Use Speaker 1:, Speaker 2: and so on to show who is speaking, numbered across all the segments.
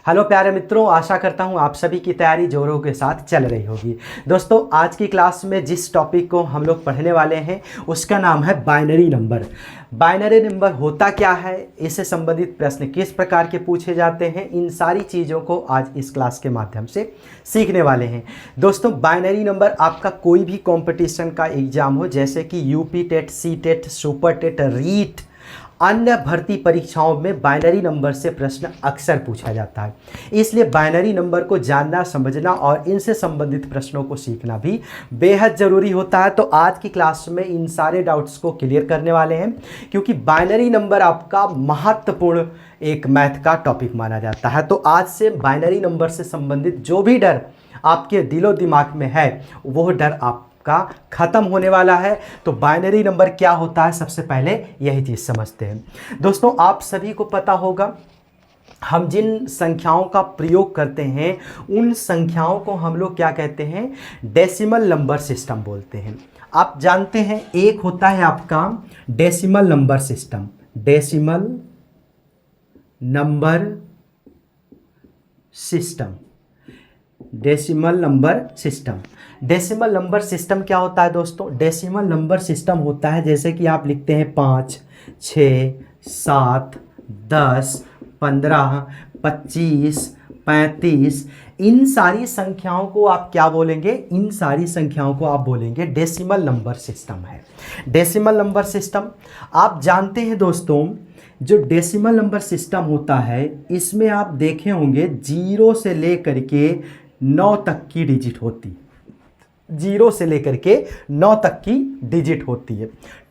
Speaker 1: Hello प्यारे मित्रों, आशा करता हूँ आप सभी की तैयारी जोरों के साथ चल रही होगी। दोस्तों, आज की क्लास में जिस टॉपिक को हम लोग पढ़ने वाले हैं उसका नाम है बाइनरी नंबर। बाइनरी नंबर होता क्या है, इससे संबंधित प्रश्न किस प्रकार के पूछे जाते हैं, इन सारी चीज़ों को आज इस क्लास के माध्यम से सीखने वाले हैं। दोस्तों, बाइनरी नंबर आपका कोई भी कॉम्पिटिशन का एग्जाम हो, जैसे कि UP TET, C TET, super TET, REET, अन्य भर्ती परीक्षाओं में बाइनरी नंबर से प्रश्न अक्सर पूछा जाता है। इसलिए बाइनरी नंबर को जानना, समझना और इनसे संबंधित प्रश्नों को सीखना भी बेहद ज़रूरी होता है। तो आज की क्लास में इन सारे डाउट्स को क्लियर करने वाले हैं, क्योंकि बाइनरी नंबर आपका महत्वपूर्ण एक मैथ का टॉपिक माना जाता है। तो आज से बाइनरी नंबर से संबंधित जो भी डर आपके दिलो दिमाग में है, वो डर आप का खत्म होने वाला है। तो बाइनरी नंबर क्या होता है, सबसे पहले यही चीज़ समझते हैं। दोस्तों, आप सभी को पता होगा, हम जिन संख्याओं का प्रयोग करते हैं उन संख्याओं को हम लोग क्या कहते हैं, डेसिमल नंबर सिस्टम बोलते हैं। आप जानते हैं, एक होता है आपका decimal number system, decimal number system, decimal number system. Decimal number system क्या होता है दोस्तों? डेसिमल नंबर सिस्टम होता है जैसे कि आप लिखते हैं 5, 6, 7, 10, 15, 25, 35। इन सारी संख्याओं को आप क्या बोलेंगे? इन सारी संख्याओं को आप बोलेंगे डेसिमल नंबर सिस्टम है। डेसिमल नंबर सिस्टम आप जानते हैं दोस्तों, जो डेसिमल नंबर सिस्टम होता है इसमें आप देखे होंगे 0 से लेकर के 9 तक की डिजिट होती, 0 से लेकर के 9 तक की डिजिट होती है।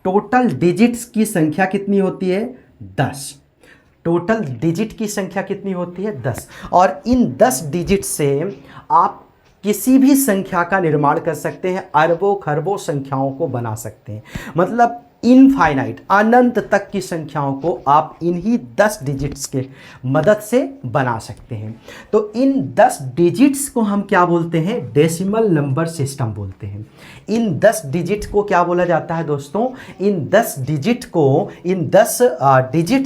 Speaker 1: टोटल डिजिट्स की संख्या कितनी होती है? 10। टोटल डिजिट की संख्या कितनी होती है? 10। और इन 10 डिजिट से आप किसी भी संख्या का निर्माण कर सकते हैं, अरबों खरबों संख्याओं को बना सकते हैं। मतलब इनफाइनाइट, अनंत तक की संख्याओं को आप इन्हीं 10 डिजिट्स के मदद से बना सकते हैं। तो इन 10 डिजिट्स को हम क्या बोलते हैं? डेसिमल नंबर सिस्टम बोलते हैं। इन 10 डिजिट्स को क्या बोला जाता है दोस्तों? इन 10 डिजिट्स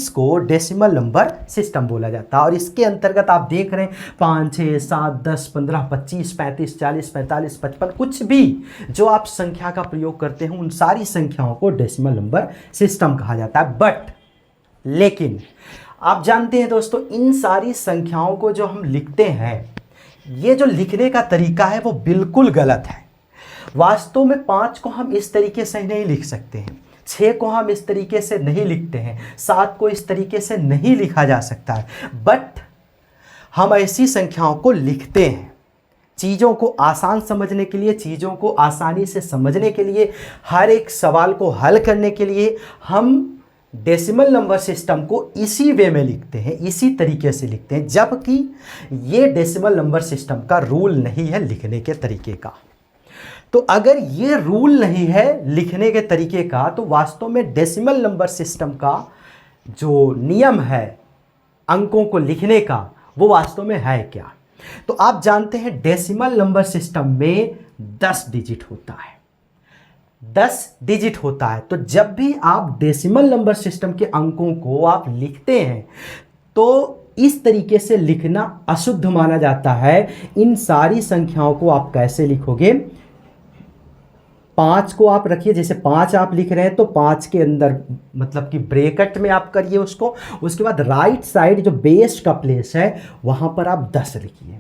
Speaker 1: को डेसिमल नंबर सिस्टम बोला जाता है। और इसके अंतर्गत आप देख रहे हैं 5, 6, 7, 10, 15, 25, 35, 40, 45, 55, कुछ भी जो आप संख्या का प्रयोग करते हैं उन सारी संख्याओं को डेसिमल नंबर सिस्टम कहा जाता है। लेकिन आप जानते हैं दोस्तों, इन सारी संख्याओं को जो हम लिखते हैं, ये जो लिखने का तरीका है वो बिल्कुल गलत है। वास्तव में 5 को हम इस तरीके से नहीं लिख सकते हैं, 6 को हम इस तरीके से नहीं लिखते हैं, 7 को इस तरीके से नहीं लिखा जा सकता है। बट हम ऐसी संख्याओं को लिखते हैं चीज़ों को आसान समझने के लिए, चीज़ों को आसानी से समझने के लिए, हर एक सवाल को हल करने के लिए हम डेसिमल नंबर सिस्टम को इसी वे में लिखते हैं, इसी तरीके से लिखते हैं। जबकि ये डेसिमल नंबर सिस्टम का रूल नहीं है लिखने के तरीके का। तो अगर ये रूल नहीं है लिखने के तरीके का, तो वास्तव में डेसिमल नंबर सिस्टम का जो नियम है अंकों को लिखने का, वो वास्तव में है क्या? तो आप जानते हैं डेसिमल नंबर सिस्टम में 10 डिजिट होता है, 10 डिजिट होता है। तो जब भी आप डेसिमल नंबर सिस्टम के अंकों को आप लिखते हैं तो इस तरीके से लिखना अशुद्ध माना जाता है। इन सारी संख्याओं को आप कैसे लिखोगे? 5 को आप रखिए, जैसे 5 आप लिख रहे हैं तो 5 के अंदर मतलब कि ब्रैकेट में आप करिए उसको। उसके बाद राइट साइड जो बेस का प्लेस है वहां पर आप 10 लिखिए।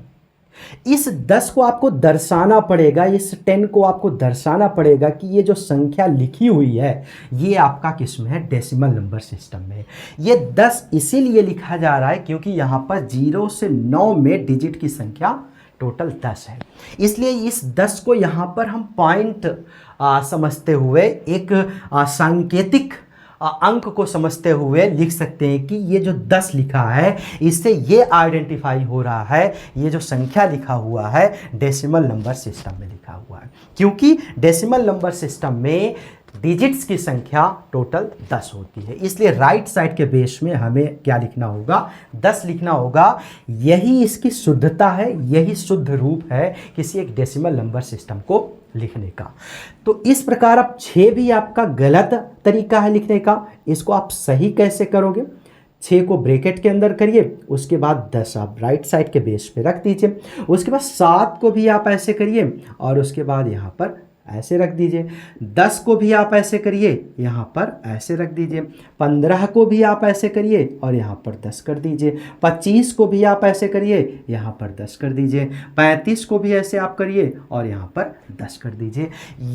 Speaker 1: इस 10 को आपको दर्शाना पड़ेगा, इस 10 को आपको दर्शाना पड़ेगा कि ये जो संख्या लिखी हुई है ये आपका किसमें है? डेसिमल नंबर सिस्टम में। ये 10 इसीलिए लिखा जा रहा है क्योंकि यहाँ पर 0 से 9 में डिजिट की संख्या टोटल 10 है। इसलिए इस 10 को यहाँ पर हम पॉइंट समझते हुए, एक सांकेतिक अंक को समझते हुए लिख सकते हैं कि ये जो 10 लिखा है इससे ये आइडेंटिफाई हो रहा है, ये जो संख्या लिखा हुआ है डेसिमल नंबर सिस्टम में लिखा हुआ है। क्योंकि डेसिमल नंबर सिस्टम में डिजिट्स की संख्या टोटल 10 होती है, इसलिए राइट साइड के बेस में हमें क्या लिखना होगा? 10 लिखना होगा। यही इसकी शुद्धता है, यही शुद्ध रूप है किसी एक डेसिमल नंबर सिस्टम को लिखने का। तो इस प्रकार अब 6 भी आपका गलत तरीका है लिखने का, इसको आप सही कैसे करोगे? 6 को ब्रैकेट के अंदर करिए, उसके बाद 10 आप राइट साइड के बेस पे रख दीजिए, उसके बाद 7 को भी आप ऐसे करिए और उसके बाद यहाँ पर ऐसे रख दीजिए, 10 को भी आप ऐसे करिए, यहाँ पर ऐसे रख दीजिए, 15 को भी आप ऐसे करिए और यहाँ पर 10 कर दीजिए, 25 को भी आप ऐसे करिए, यहाँ पर 10 कर दीजिए, 35 को भी ऐसे आप करिए और यहाँ पर 10 कर दीजिए।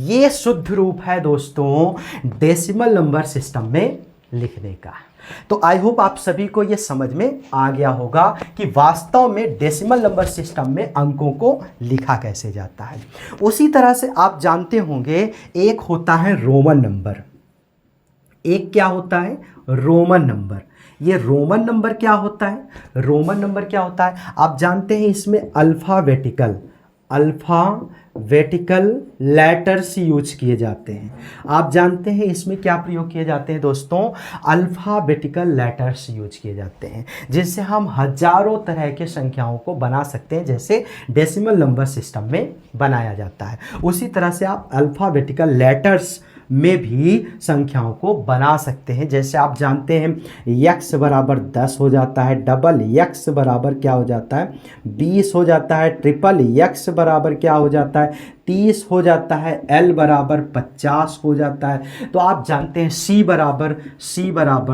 Speaker 1: ये शुद्ध रूप है दोस्तों डेसिमल नंबर सिस्टम में लिखने का। तो आई होप आप सभी को ये समझ में आ गया होगा कि वास्तव में डेसिमल नंबर सिस्टम में अंकों को लिखा कैसे जाता है। उसी तरह से आप जानते होंगे एक होता है रोमन नंबर, एक क्या होता है रोमन नंबर। ये रोमन नंबर क्या होता है, रोमन नंबर क्या होता है आप जानते हैं, इसमें अल्फ़ाबेटिकल लेटर्स यूज किए जाते हैं। आप जानते हैं इसमें क्या प्रयोग किए जाते हैं दोस्तों, अल्फ़ाबेटिकल लेटर्स यूज किए जाते हैं, जिससे हम हजारों तरह के संख्याओं को बना सकते हैं, जैसे डेसिमल नंबर सिस्टम में बनाया जाता है। उसी तरह से आप अल्फ़ाबेटिकल लेटर्स में भी संख्याओं को बना सकते हैं। जैसे आप जानते हैं x बराबर 10 हो जाता है, डबल x बराबर क्या हो जाता है 20 हो जाता है, ट्रिपल x बराबर क्या हो जाता है 30 हो जाता है, l बराबर 50 हो जाता है। तो आप जानते हैं c बराबर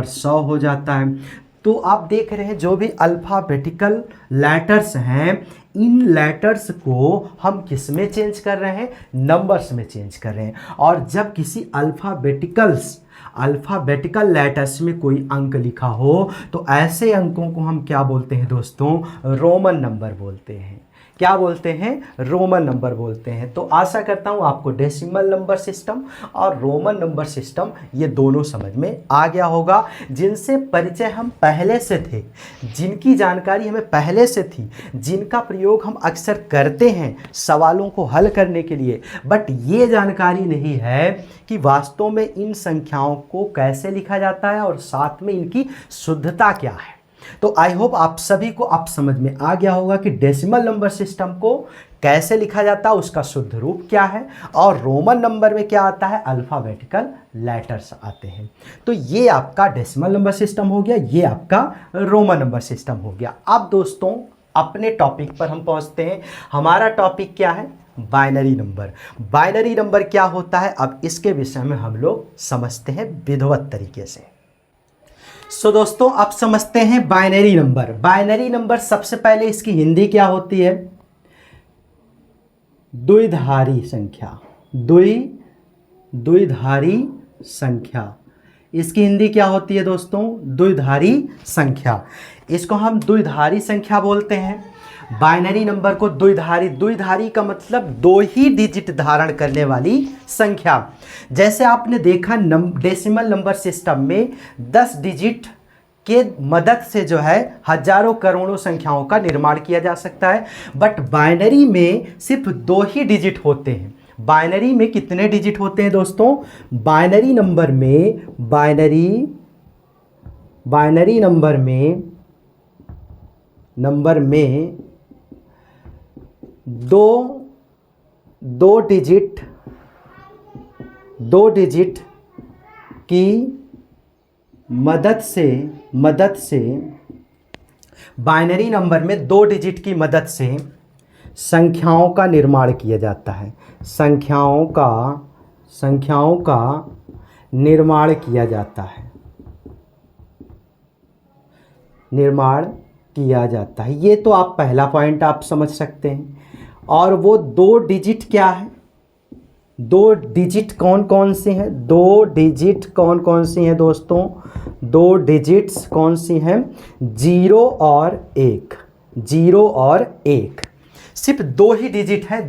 Speaker 1: 100 हो जाता है। तो आप देख रहे हैं जो भी अल्फ़ाबेटिकल लेटर्स हैं, इन लेटर्स को हम किस में चेंज कर रहे हैं, नंबर्स में चेंज कर रहे हैं। और जब किसी अल्फ़ाबेटिकल लेटर्स में कोई अंक लिखा हो तो ऐसे अंकों को हम क्या बोलते हैं दोस्तों, रोमन नंबर बोलते हैं। क्या बोलते हैं, रोमन नंबर बोलते हैं। तो आशा करता हूँ आपको डेसिमल नंबर सिस्टम और रोमन नंबर सिस्टम ये दोनों समझ में आ गया होगा, जिनसे परिचय हम पहले से थे, जिनकी जानकारी हमें पहले से थी, जिनका प्रयोग हम अक्सर करते हैं सवालों को हल करने के लिए। बट ये जानकारी नहीं है कि वास्तव में इन संख्याओं को कैसे लिखा जाता है और साथ में इनकी शुद्धता क्या है। तो आई होप आप सभी को अब समझ में आ गया होगा कि डेसिमल नंबर सिस्टम को कैसे लिखा जाता है, उसका शुद्ध रूप क्या है, और रोमन नंबर में क्या आता है, अल्फ़ाबेटिकल लेटर्स आते हैं। तो ये आपका डेसिमल नंबर सिस्टम हो गया, ये आपका रोमन नंबर सिस्टम हो गया। अब दोस्तों अपने टॉपिक पर हम पहुंचते हैं। हमारा टॉपिक क्या है, बाइनरी नंबर। बाइनरी नंबर क्या होता है, अब इसके विषय में हम लोग समझते हैं विधिवत तरीके से। सो दोस्तों अब समझते हैं बाइनरी नंबर। बाइनरी नंबर सबसे पहले इसकी हिंदी क्या होती है, द्विधारी संख्या। द्विधारी संख्या, इसकी हिंदी क्या होती है दोस्तों, द्विधारी संख्या। इसको हम द्विधारी संख्या बोलते हैं। बाइनरी नंबर को द्विधारी का मतलब 2 ही डिजिट धारण करने वाली संख्या। जैसे आपने देखा डेसिमल नंबर सिस्टम में 10 डिजिट के मदद से जो है हजारों करोड़ों संख्याओं का निर्माण किया जा सकता है, बट बाइनरी में सिर्फ 2 ही डिजिट होते हैं। बाइनरी में कितने डिजिट होते हैं दोस्तों, बाइनरी नंबर में दो डिजिट की मदद से बाइनरी नंबर में 2 डिजिट की मदद से संख्याओं का निर्माण किया जाता है। संख्याओं का निर्माण किया जाता है, ये तो आप पहला पॉइंट आप समझ सकते हैं। और वो 2 डिजिट क्या है, 2 डिजिट कौन कौन से हैं, 2 डिजिट कौन कौन सी हैं दोस्तों, 2 डिजिट्स कौन सी हैं, 0 और 1। सिर्फ 2 ही डिजिट है,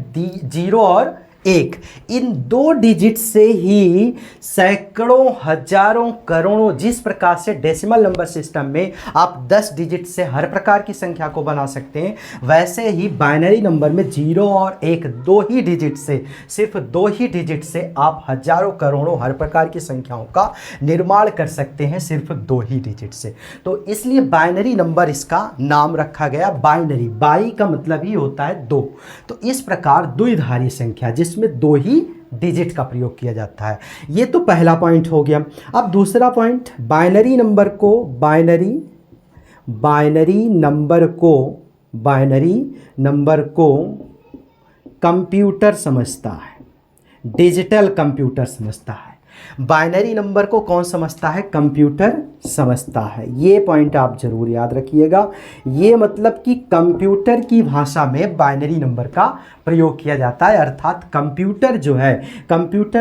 Speaker 1: 0 और 1। इन 2 डिजिट से ही सैकड़ों हजारों करोड़ों, जिस प्रकार से डेसिमल नंबर सिस्टम में आप 10 डिजिट से हर प्रकार की संख्या को बना सकते हैं, वैसे ही बाइनरी नंबर में 0 और 1 2 ही डिजिट से, सिर्फ 2 ही डिजिट से आप हजारों करोड़ों हर प्रकार की संख्याओं का निर्माण कर सकते हैं, सिर्फ 2 ही डिजिट से। तो इसलिए बाइनरी नंबर इसका नाम रखा गया बाइनरी। बाई का मतलब ही होता है 2। तो इस प्रकार द्विधारी संख्या जिसमें 2 ही डिजिट का प्रयोग किया जाता है। ये तो पहला पॉइंट हो गया। अब दूसरा पॉइंट, बाइनरी नंबर को बाइनरी बाइनरी नंबर को कंप्यूटर समझता है, डिजिटल कंप्यूटर समझता है। बाइनरी नंबर को कौन समझता है? कंप्यूटर समझता है। ये पॉइंट आप जरूर याद रखिएगा। ये मतलब कि कंप्यूटर की भाषा में बाइनरी नंबर का प्रयोग किया जाता है, अर्थात कंप्यूटर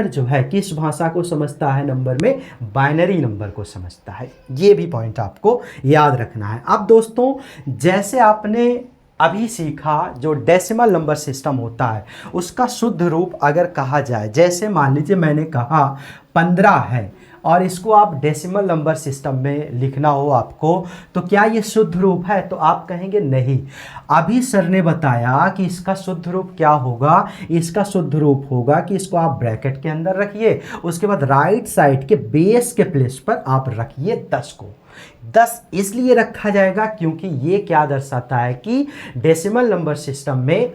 Speaker 1: जो है किस भाषा को समझता है नंबर में? बाइनरी नंबर को समझता है। ये भी पॉइंट आपको याद रखना है। अब दोस्तों, जैसे आपने अभी सीखा जो डेसिमल नंबर सिस्टम होता है उसका शुद्ध रूप अगर कहा जाए, जैसे मान लीजिए मैंने कहा 15 है और इसको आप डेसिमल नंबर सिस्टम में लिखना हो आपको, तो क्या ये शुद्ध रूप है? तो आप कहेंगे नहीं। अभी सर ने बताया कि इसका शुद्ध रूप क्या होगा। इसका शुद्ध रूप होगा कि इसको आप ब्रैकेट के अंदर रखिए, उसके बाद राइट साइड के बेस के प्लेस पर आप रखिए 10 को। 10 इसलिए रखा जाएगा क्योंकि ये क्या दर्शाता है कि डेसिमल नंबर सिस्टम में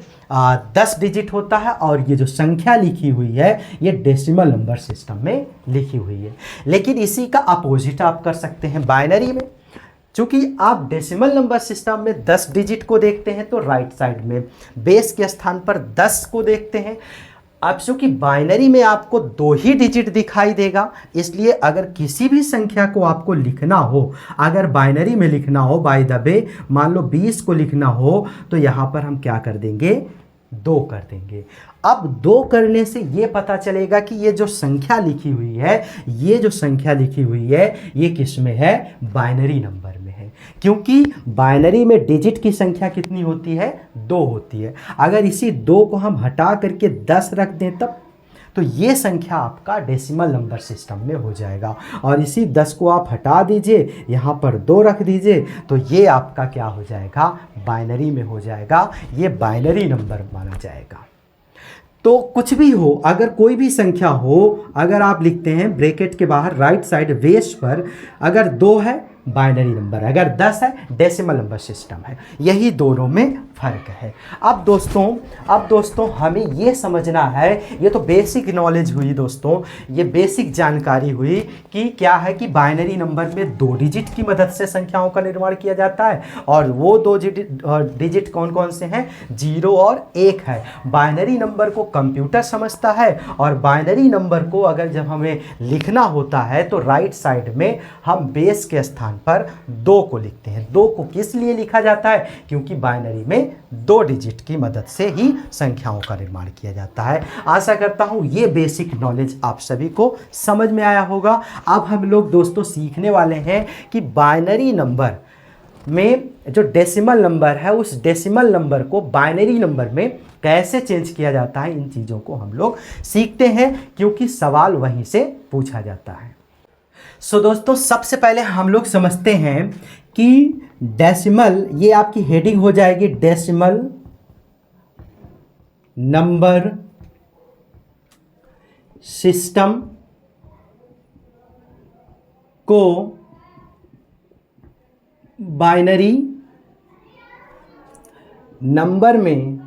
Speaker 1: 10 डिजिट होता है और ये जो संख्या लिखी हुई है ये डेसिमल नंबर सिस्टम में लिखी हुई है। लेकिन इसी का अपोजिट आप कर सकते हैं बाइनरी में। चूंकि आप डेसिमल नंबर सिस्टम में 10 डिजिट को देखते हैं तो राइट साइड में बेस के स्थान पर 10 को देखते हैं। अब चूंकि बाइनरी में आपको 2 ही डिजिट दिखाई देगा, इसलिए अगर किसी भी संख्या को आपको लिखना हो, अगर बाइनरी में लिखना हो, बाय द वे मान लो 20 को लिखना हो, तो यहाँ पर हम क्या कर देंगे? 2 कर देंगे। अब 2 करने से ये पता चलेगा कि ये जो संख्या लिखी हुई है, ये किस में है? बाइनरी नंबर में है। क्योंकि बाइनरी में डिजिट की संख्या कितनी होती है? 2 होती है। अगर इसी 2 को हम हटा करके 10 रख दें तब तो ये संख्या आपका डेसिमल नंबर सिस्टम में हो जाएगा। और इसी 10 को आप हटा दीजिए, यहाँ पर 2 रख दीजिए, तो ये आपका क्या हो जाएगा? बाइनरी में हो जाएगा। ये बाइनरी नंबर माना जाएगा। तो कुछ भी हो, अगर कोई भी संख्या हो, अगर आप लिखते हैं ब्रैकेट के बाहर राइट साइड बेस पर, अगर 2 है बाइनरी नंबर है, अगर 10 है डेसिमल नंबर सिस्टम है। यही दोनों में फ़र्क है। अब दोस्तों हमें ये समझना है, ये तो बेसिक नॉलेज हुई दोस्तों, ये बेसिक जानकारी हुई कि क्या है कि बाइनरी नंबर में 2 डिजिट की मदद से संख्याओं का निर्माण किया जाता है और वो 2 डिजिट कौन कौन से हैं? 0 और 1 है। बाइनरी नंबर को कंप्यूटर समझता है और बाइनरी नंबर को अगर जब हमें लिखना होता है तो राइट साइड में हम बेस के स्थान पर 2 को लिखते हैं। 2 को किस लिए लिखा जाता है? क्योंकि बाइनरी में 2 डिजिट की मदद से ही संख्याओं का निर्माण किया जाता है। आशा करता हूं ये बेसिक नॉलेज आप सभी को समझ में आया होगा। अब हम लोग दोस्तों सीखने वाले हैं कि बाइनरी नंबर में जो डेसिमल नंबर है उस डेसिमल नंबर को बाइनरी नंबर में कैसे चेंज किया जाता है। इन चीज़ों को हम लोग सीखते हैं क्योंकि सवाल वहीं से पूछा जाता है। सो दोस्तों, सबसे पहले हम लोग समझते हैं कि डेसिमल, ये आपकी हेडिंग हो जाएगी डेसिमल नंबर सिस्टम को बाइनरी नंबर में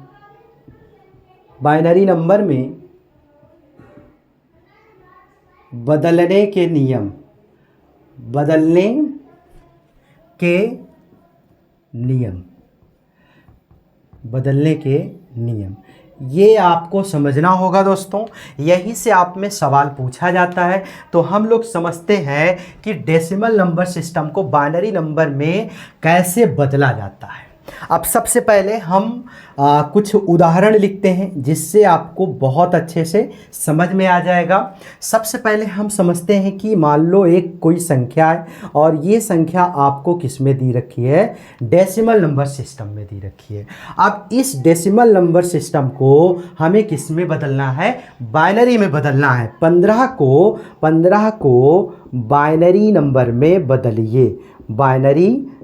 Speaker 1: बदलने के नियम ये आपको समझना होगा दोस्तों। यहीं से आप में सवाल पूछा जाता है। तो हम लोग समझते हैं कि डेसिमल नंबर सिस्टम को बाइनरी नंबर में कैसे बदला जाता है। अब सबसे पहले हम कुछ उदाहरण लिखते हैं जिससे आपको बहुत अच्छे से समझ में आ जाएगा। सबसे पहले हम समझते हैं कि मान लो एक कोई संख्या है और ये संख्या आपको किस में दी रखी है? डेसिमल नंबर सिस्टम में दी रखी है। अब इस डेसिमल नंबर सिस्टम को हमें किस में बदलना है? बाइनरी में बदलना है। 15 को बाइनरी नंबर में बदलिए, बाइनरी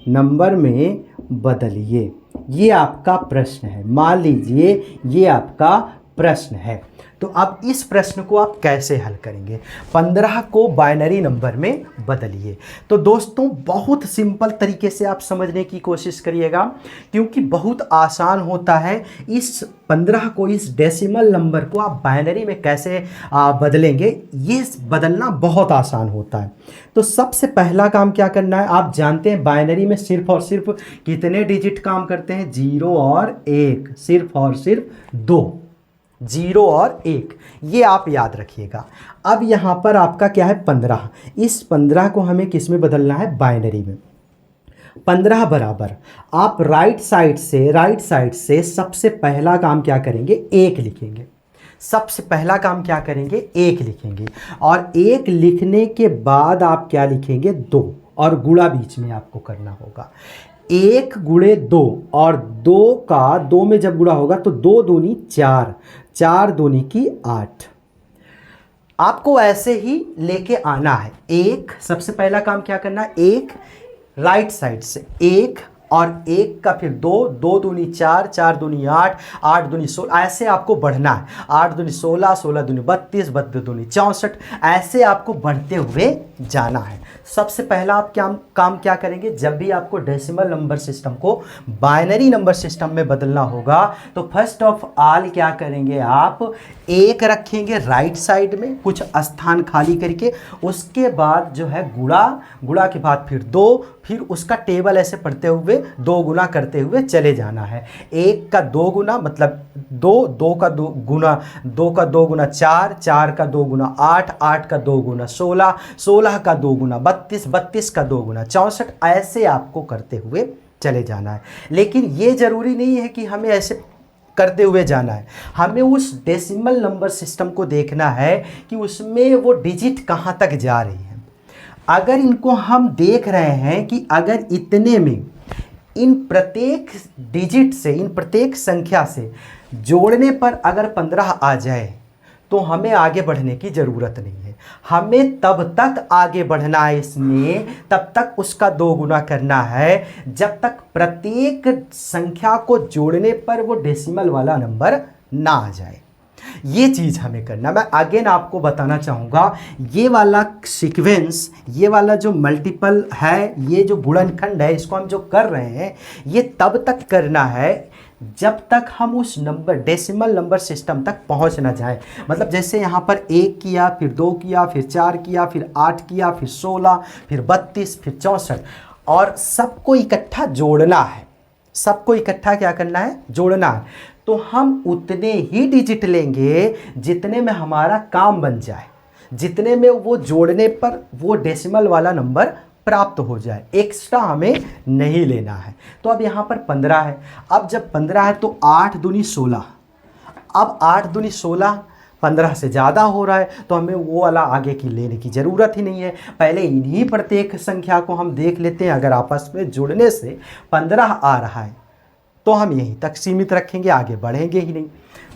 Speaker 1: नंबर में बदलिए। ये आपका प्रश्न है। मान लीजिए ये आपका प्रश्न है। तो अब इस प्रश्न को आप कैसे हल करेंगे? 15 को बाइनरी नंबर में बदलिए। तो दोस्तों बहुत सिंपल तरीके से आप समझने की कोशिश करिएगा, क्योंकि बहुत आसान होता है। इस 15 को, इस डेसिमल नंबर को आप बाइनरी में कैसे बदलेंगे, ये बदलना बहुत आसान होता है। तो सबसे पहला काम क्या करना है, आप जानते हैं बाइनरी में सिर्फ और सिर्फ कितने डिजिट काम करते हैं? 0 और 1, सिर्फ और सिर्फ 2, 0 और 1, ये आप याद रखिएगा। अब यहाँ पर आपका क्या है? 15। इस 15 को हमें किस में बदलना है? बाइनरी में। 15 बराबर आप राइट साइड से सबसे पहला काम क्या करेंगे? 1 लिखेंगे। सबसे पहला काम क्या करेंगे? 1 लिखेंगे। और 1 लिखने के बाद आप क्या लिखेंगे? 2, और गुणा बीच में आपको करना होगा। 1 गुणे 2, और 2 में जब गुणा होगा तो 2 दूनी 4, 4 दूनी की 8। आपको ऐसे ही लेके आना है। 1, सबसे पहला काम क्या करना है? 1 राइट साइड से 1, और 1 का फिर 2, 2 दूनी 4, 4 दूनी 8, 8 दूनी 16, ऐसे आपको बढ़ना है। 8 दूनी 16, 16 दूनी 32, 32 दूनी 64, ऐसे आपको बढ़ते हुए जाना है। सबसे पहला आप काम क्या करेंगे? जब भी आपको डेसिमल नंबर सिस्टम को बाइनरी नंबर सिस्टम में बदलना होगा, तो फर्स्ट ऑफ ऑल क्या करेंगे? आप 1 रखेंगे राइट साइड में, कुछ स्थान खाली करके। उसके बाद जो है गुणा के बाद फिर 2, फिर उसका टेबल ऐसे पढ़ते हुए 2 गुना करते हुए चले जाना है। 1 का 2 गुना मतलब 2, 2 का 2 गुना, 2 का 2 गुना 4, 4 का 2 गुना 8, 8 का 2 गुना 16, 16 का 2 गुना 32, 32 का 2 गुना 64, ऐसे आपको करते हुए चले जाना है। लेकिन ये जरूरी नहीं है कि हमें ऐसे करते हुए जाना है। हमें उस डेसिमल नंबर सिस्टम को देखना है कि उसमें वो डिजिट कहाँ तक जा रही है। अगर इनको हम देख रहे हैं कि अगर इतने में इन प्रत्येक डिजिट से, इन प्रत्येक संख्या से जोड़ने पर अगर 15 आ जाए, तो हमें आगे बढ़ने की ज़रूरत नहीं है। हमें तब तक आगे बढ़ना है इसमें, तब तक उसका 2 गुना करना है, जब तक प्रत्येक संख्या को जोड़ने पर वो डेसिमल वाला नंबर ना आ जाए। ये चीज़ हमें करना। मैं अगेन आपको बताना चाहूँगा, ये वाला सीक्वेंस, ये वाला जो मल्टीपल है, ये जो गुणनखंड है, इसको हम जो कर रहे हैं, ये तब तक करना है जब तक हम उस नंबर डेसिमल नंबर सिस्टम तक पहुंच ना जाए। मतलब जैसे यहाँ पर 1 किया, फिर 2 किया, फिर 4 किया, फिर 8 किया, फिर 16, फिर 32, फिर 64, और सबको इकट्ठा जोड़ना है। सबको इकट्ठा क्या करना है? जोड़ना है। तो हम उतने ही डिजिट लेंगे जितने में हमारा काम बन जाए, जितने में वो जोड़ने पर वो डेसिमल वाला नंबर प्राप्त हो जाए। एक्स्ट्रा हमें नहीं लेना है। तो अब यहाँ पर 15 है। अब जब 15 है तो 8 दूनी 16। अब 8 दूनी 16 15 से ज़्यादा हो रहा है, तो हमें वो वाला आगे की लेने की ज़रूरत ही नहीं है। पहले इन्हीं प्रत्येक संख्या को हम देख लेते हैं। अगर आपस में जुड़ने से 15 आ रहा है तो हम यहीं तक सीमित रखेंगे, आगे बढ़ेंगे ही नहीं।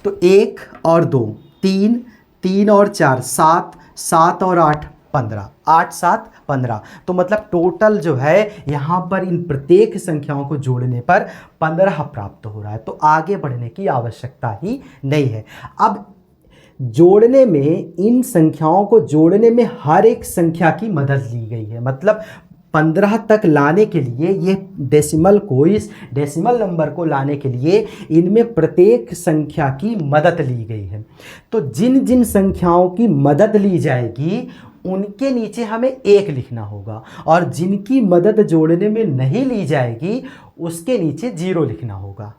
Speaker 1: तो 1 और 2 3, 3 और 4 7, 7 और 8 15, 8 7 15। तो मतलब टोटल जो है यहाँ पर इन प्रत्येक संख्याओं को जोड़ने पर 15 प्राप्त हो रहा है। तो आगे बढ़ने की आवश्यकता ही नहीं है। अब जोड़ने में, इन संख्याओं को जोड़ने में हर एक संख्या की मदद ली गई है। मतलब 15 तक लाने के लिए, ये डेसिमल को, इस डेसिमल नंबर को लाने के लिए इनमें प्रत्येक संख्या की मदद ली गई है। तो जिन जिन संख्याओं की मदद ली जाएगी उनके नीचे हमें 1 लिखना होगा, और जिनकी मदद जोड़ने में नहीं ली जाएगी उसके नीचे 0 लिखना होगा।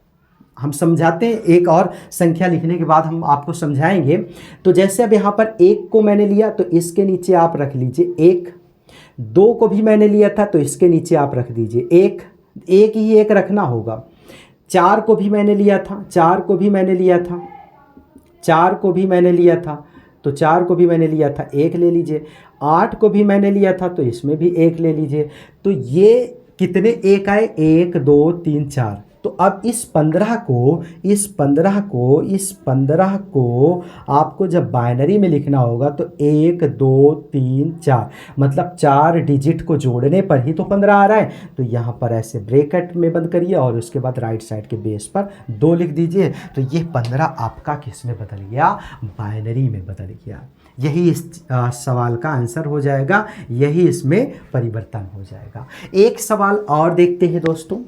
Speaker 1: हम समझाते हैं, एक और संख्या लिखने के बाद हम आपको समझाएंगे। तो जैसे अब यहाँ पर 1 को मैंने लिया तो इसके नीचे आप रख लीजिए 1, 2 को भी मैंने लिया था तो इसके नीचे आप रख दीजिए 1, एक ही 1 रखना होगा। 4 को भी मैंने लिया था, 4 को भी मैंने लिया था, 4 को भी मैंने लिया था तो 4 को भी मैंने लिया था, 1 ले लीजिए। 8 को भी मैंने लिया था तो इसमें भी 1 ले लीजिए। तो ये कितने 1 आए? 1 2 3 4। तो अब इस 15 को आपको जब बाइनरी में लिखना होगा तो 1 2 3 4 मतलब 4 डिजिट को जोड़ने पर ही तो 15 आ रहा है। तो यहाँ पर ऐसे ब्रैकेट में बंद करिए और उसके बाद राइट साइड के बेस पर 2 लिख दीजिए। तो ये 15 आपका किस में बदल गया? बाइनरी में बदल गया। यही इस सवाल का आंसर हो जाएगा, यही इसमें परिवर्तन हो जाएगा। एक सवाल और देखते हैं दोस्तों।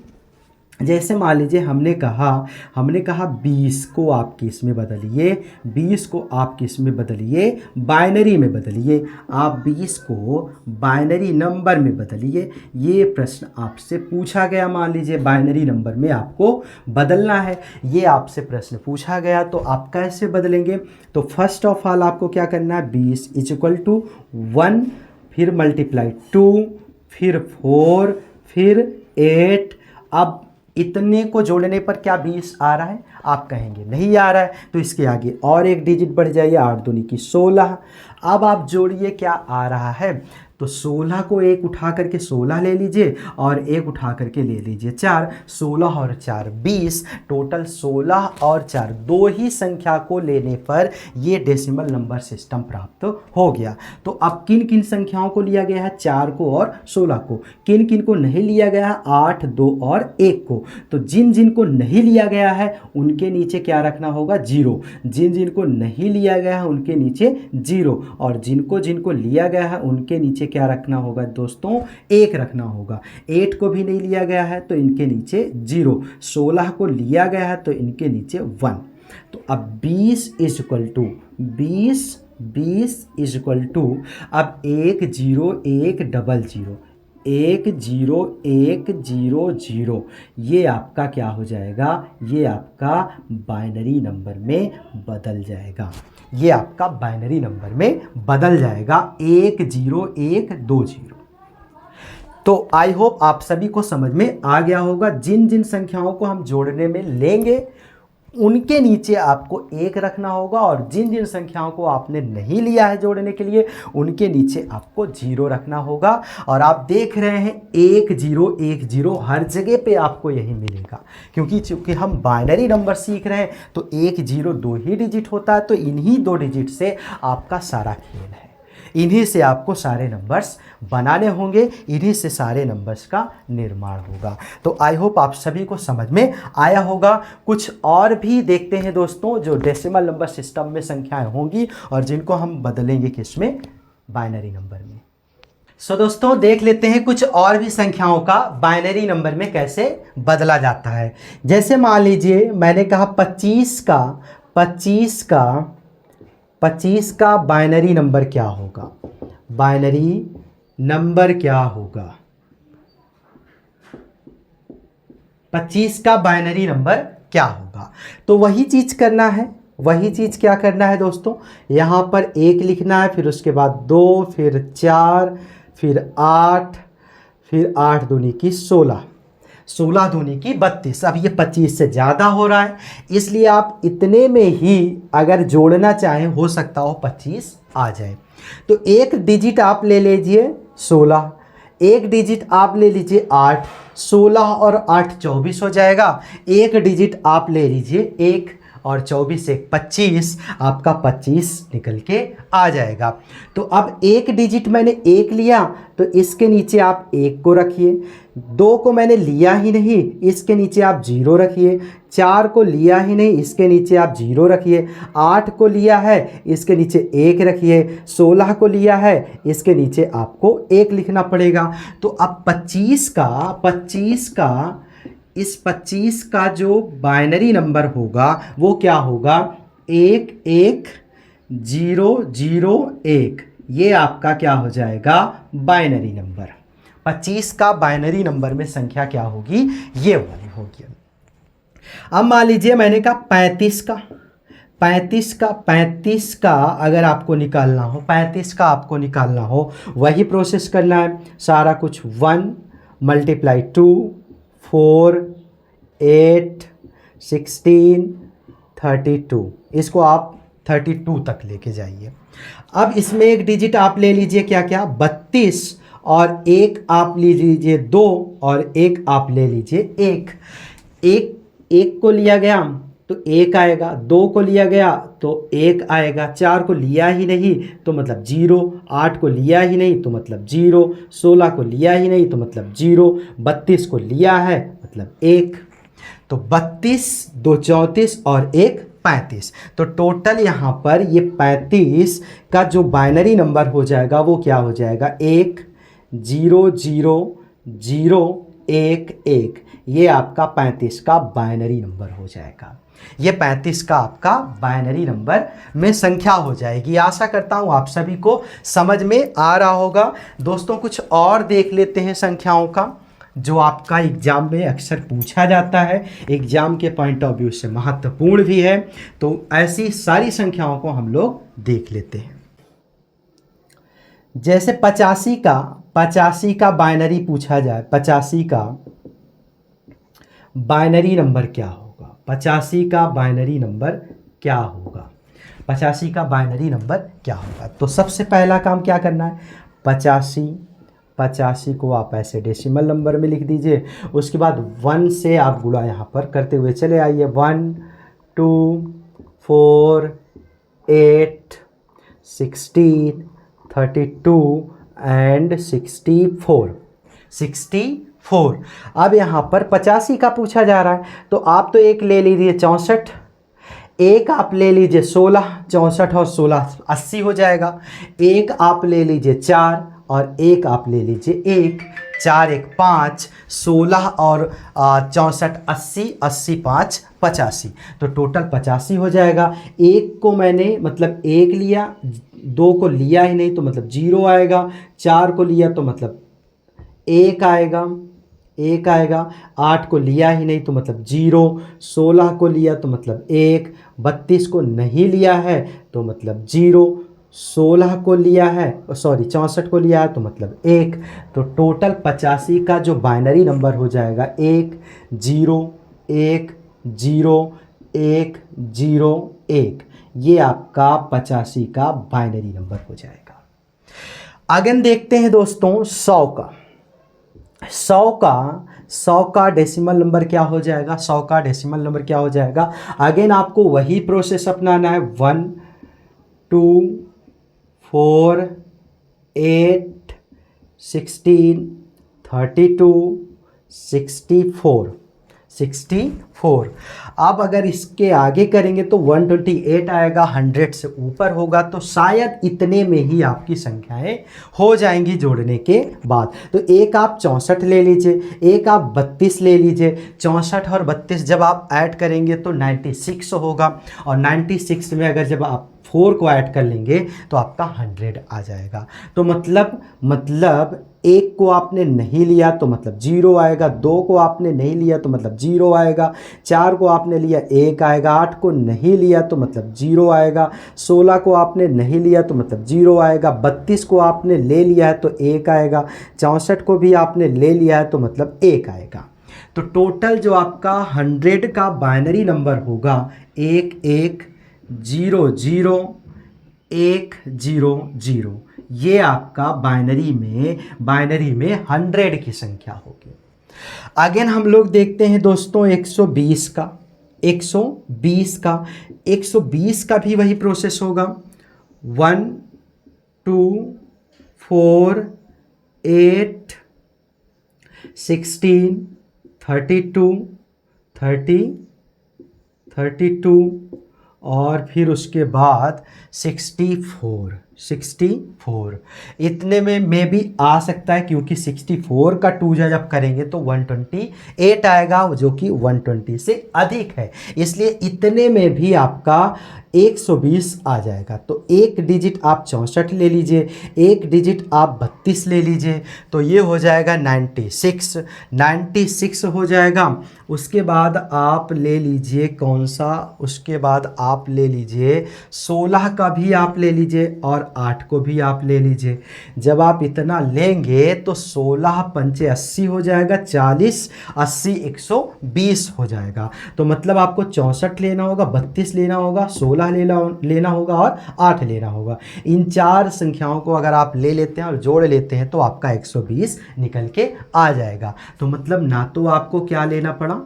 Speaker 1: जैसे मान लीजिए हमने कहा 20 को आप किस में बदलिए, 20 को आप किस में बदलिए? बाइनरी में बदलिए। आप 20 को बाइनरी नंबर में बदलिए। ये प्रश्न आपसे पूछा गया, मान लीजिए बाइनरी नंबर में आपको बदलना है, ये आपसे प्रश्न पूछा गया। तो आप कैसे बदलेंगे? तो फर्स्ट ऑफ ऑल आपको क्या करना है? 20 = 1, फिर मल्टीप्लाई 2, फिर 4, फिर 8। अब इतने को जोड़ने पर क्या 20 आ रहा है? आप कहेंगे नहीं आ रहा है, तो इसके आगे और एक डिजिट बढ़ जाइए, 8 दूनी की 16। अब आप जोड़िए क्या आ रहा है? तो 16 को एक उठा करके 16 ले लीजिए और एक उठा करके ले लीजिए 4। 16 और 4 20, टोटल 16 और 4 दो ही संख्या को लेने पर ये डेसिमल नंबर सिस्टम प्राप्त हो गया। तो अब किन किन संख्याओं को लिया गया है? 4 को और 16 को। किन किन को नहीं लिया गया है? 8, 2 और 1 को। तो जिन जिन को नहीं लिया गया है उनके नीचे क्या रखना होगा? 0। जिन जिन को नहीं लिया गया है उनके नीचे 0, और जिनको लिया गया है उनके नीचे क्या रखना होगा दोस्तों? 1 रखना होगा। 8 को भी नहीं लिया गया है तो इनके नीचे 0। 16 को लिया गया है तो इनके नीचे 1। तो अब 20 = अब 1 0 1 0 0 1 0 1 0 0, ये आपका क्या हो जाएगा? ये आपका बाइनरी नंबर में बदल जाएगा। ये आपका बाइनरी नंबर में बदल जाएगा 1 0 1 2 0। तो आई होप आप सभी को समझ में आ गया होगा। जिन जिन संख्याओं को हम जोड़ने में लेंगे उनके नीचे आपको 1 रखना होगा, और जिन जिन संख्याओं को आपने नहीं लिया है जोड़ने के लिए उनके नीचे आपको 0 रखना होगा। और आप देख रहे हैं 1 0 1 0 हर जगह पे आपको यही मिलेगा, क्योंकि चूंकि हम बाइनरी नंबर सीख रहे हैं तो 1 0 2 ही डिजिट होता है। तो इन्हीं 2 डिजिट से आपका सारा खेल है, इन्हीं से आपको सारे नंबर्स बनाने होंगे, इन्हीं से सारे नंबर्स का निर्माण होगा। तो आई होप आप सभी को समझ में आया होगा। कुछ और भी देखते हैं दोस्तों, जो डेसिमल नंबर सिस्टम में संख्याएं होंगी और जिनको हम बदलेंगे किसमें? बाइनरी नंबर में। सो दोस्तों देख लेते हैं कुछ और भी संख्याओं का बाइनरी नंबर में कैसे बदला जाता है। जैसे मान लीजिए मैंने कहा 25 का बाइनरी नंबर क्या होगा? बाइनरी नंबर क्या होगा? 25 का बाइनरी नंबर क्या होगा? तो वही चीज़ करना है। वही चीज़ क्या करना है दोस्तों? यहाँ पर 1 लिखना है, फिर उसके बाद 2, फिर 4, फिर 8, फिर 8 दूनी की 16, 16 दूनी की 32। अब ये 25 से ज़्यादा हो रहा है, इसलिए आप इतने में ही अगर जोड़ना चाहें हो सकता हो 25 आ जाए। तो एक डिजिट आप ले लीजिए 16, एक डिजिट आप ले लीजिए 8, 16 और 8 24 हो जाएगा। एक डिजिट आप ले लीजिए 1 और 24 से 25, आपका 25 निकल के आ जाएगा। तो अब एक डिजिट मैंने 1 लिया तो इसके नीचे आप 1 को रखिए, 2 को मैंने लिया ही नहीं, इसके नीचे आप 0 रखिए, 4 को लिया ही नहीं, इसके नीचे आप 0 रखिए, 8 को लिया है इसके नीचे 1 रखिए, 16 को लिया है इसके नीचे आपको 1 लिखना पड़ेगा। तो अब 25 का जो बाइनरी नंबर होगा वो क्या होगा? 1 1 0 0 1, ये आपका क्या हो जाएगा? Binary number. 25 का बाइनरी नंबर में संख्या क्या होगी? ये वाली होगी। अब मान लीजिए मैंने कहा 35 का अगर आपको निकालना हो, 35 का आपको निकालना हो, वही प्रोसेस करना है। सारा कुछ 1 × 2 4 8 16 32, इसको आप 32 तक लेके जाइए। अब इसमें एक डिजिट आप ले लीजिए क्या 32, और एक आप ले लीजिए 2 और एक आप ले लीजिए 1। एक एक को लिया गया तो एक आएगा, दो को लिया गया तो एक आएगा, चार को लिया ही नहीं तो मतलब जीरो, आठ को लिया ही नहीं तो मतलब जीरो, 16 को लिया ही नहीं तो मतलब जीरो, 32 को लिया है मतलब एक। तो 32, 2 34 और 1 35। तो टोटल यहाँ पर ये 35 का जो बाइनरी नंबर हो जाएगा वो क्या हो जाएगा, 1 0 0 0 1 1। ये आपका 35 का बाइनरी नंबर हो जाएगा। ये 35 का आपका बाइनरी नंबर में संख्या हो जाएगी। आशा करता हूँ आप सभी को समझ में आ रहा होगा। दोस्तों कुछ और देख लेते हैं संख्याओं का, जो आपका एग्जाम में अक्सर पूछा जाता है, एग्जाम के पॉइंट ऑफ व्यू से महत्वपूर्ण भी है। तो ऐसी सारी संख्याओं को हम लोग देख लेते हैं। जैसे 85 का बाइनरी पूछा जाए, 85 का बाइनरी नंबर क्या होगा, 85 का बाइनरी नंबर क्या होगा, 85 का बाइनरी नंबर क्या होगा। तो सबसे पहला काम क्या करना है, 85 को आप ऐसे डेसिमल नंबर में लिख दीजिए। उसके बाद 1 से आप गुणा यहाँ पर करते हुए चले आइए, 1 2 4 8 16 32 एंड 64। अब यहाँ पर 85 का पूछा जा रहा है तो आप तो एक ले लीजिए 64, एक आप ले लीजिए 16, 64 और 16 80 हो जाएगा। एक आप ले लीजिए 4 और एक आप ले लीजिए 1, 4 1 5, 16 और 64 80, 80 5 85। तो टोटल 85 हो जाएगा। एक को मैंने मतलब एक लिया, दो को लिया ही नहीं तो मतलब जीरो आएगा, 4 को लिया तो मतलब एक आएगा, 8 को लिया ही नहीं तो मतलब जीरो, 16 को लिया तो मतलब 1, 32 को नहीं लिया है तो मतलब जीरो, 16 को लिया है 64 को लिया है तो मतलब 1। तो टोटल 85 का जो बाइनरी नंबर हो जाएगा 1 0 1 0 1 0 1। ये आपका 85 का बाइनरी नंबर हो जाएगा। अगेन देखते हैं दोस्तों 100 का। 100 का डेसिमल नंबर क्या हो जाएगा, 100 का डेसिमल नंबर क्या हो जाएगा। अगेन आपको वही प्रोसेस अपनाना है, 1 2 4 8 16 32 64। अब अगर इसके आगे करेंगे तो 128 आएगा, 100 से ऊपर होगा तो शायद इतने में ही आपकी संख्याएं हो जाएंगी जोड़ने के बाद। तो एक आप 64 ले लीजिए, एक आप 32 ले लीजिए। 64 और 32 जब आप ऐड करेंगे तो 96 होगा, और 96 में अगर जब आप 4 को ऐड कर लेंगे तो आपका 100 आ जाएगा। तो मतलब एक को आपने नहीं लिया तो मतलब जीरो आएगा, दो को आपने नहीं लिया तो मतलब जीरो आएगा, 4 को आपने लिया 1 आएगा, 8 को नहीं लिया तो मतलब जीरो आएगा, 16 को आपने नहीं लिया तो मतलब जीरो आएगा, 32 को आपने ले लिया है तो 1 आएगा, 64 को भी आपने ले लिया है तो मतलब 1 आएगा। तो टोटल जो आपका 100 का बाइनरी नंबर होगा 1 1 0 0 1 0 0। ये आपका बाइनरी में 100 की संख्या होगी। अगेन हम लोग देखते हैं दोस्तों 120 का। 120 का भी वही प्रोसेस होगा, 1 2 4 8 16 32 32 और फिर उसके बाद 64। इतने में भी आ सकता है, क्योंकि 64 का 2 जब करेंगे तो 128 आएगा, जो कि 120 से अधिक है, इसलिए इतने में भी आपका 120 आ जाएगा। तो एक डिजिट आप 64 ले लीजिए, एक डिजिट आप 32 ले लीजिए, तो ये हो जाएगा 96 हो जाएगा। उसके बाद आप ले लीजिए कौन सा, उसके बाद आप ले लीजिए 16 का भी आप ले लीजिए और 8 को भी आप ले लीजिए। जब आप इतना लेंगे तो 16 पंचे 80 हो जाएगा, 40 80 120 हो जाएगा। तो मतलब आपको 64 लेना होगा, 32 लेना होगा, 16 लेना होगा और 8 लेना होगा। इन चार संख्याओं को अगर आप ले लेते हैं और जोड़ लेते हैं तो आपका 120 निकल के आ जाएगा। तो मतलब ना तो आपको क्या लेना पड़ा,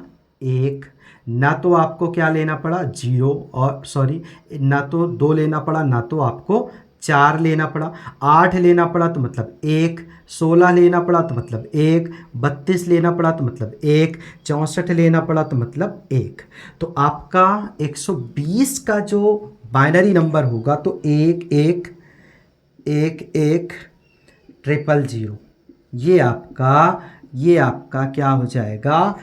Speaker 1: 1, ना तो आपको क्या लेना पड़ा 0, और सॉरी ना तो 2 लेना पड़ा, ना तो आपको 4 लेना पड़ा, 8 लेना पड़ा तो मतलब 1, 16 लेना पड़ा तो मतलब 1, 32 लेना पड़ा तो मतलब 1, 64 लेना पड़ा तो मतलब 1। तो आपका 120 का जो बाइनरी नंबर होगा तो 1 1 1 1 000, ये आपका क्या हो जाएगा,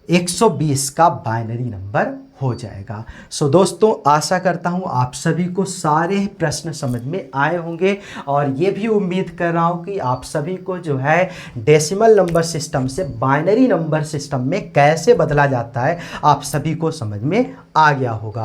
Speaker 1: 120 का बाइनरी नंबर हो जाएगा। सो दोस्तों, आशा करता हूँ आप सभी को सारे प्रश्न समझ में आए होंगे, और ये भी उम्मीद कर रहा हूँ कि आप सभी को जो है डेसिमल नंबर सिस्टम से बाइनरी नंबर सिस्टम में कैसे बदला जाता है आप सभी को समझ में आ गया होगा।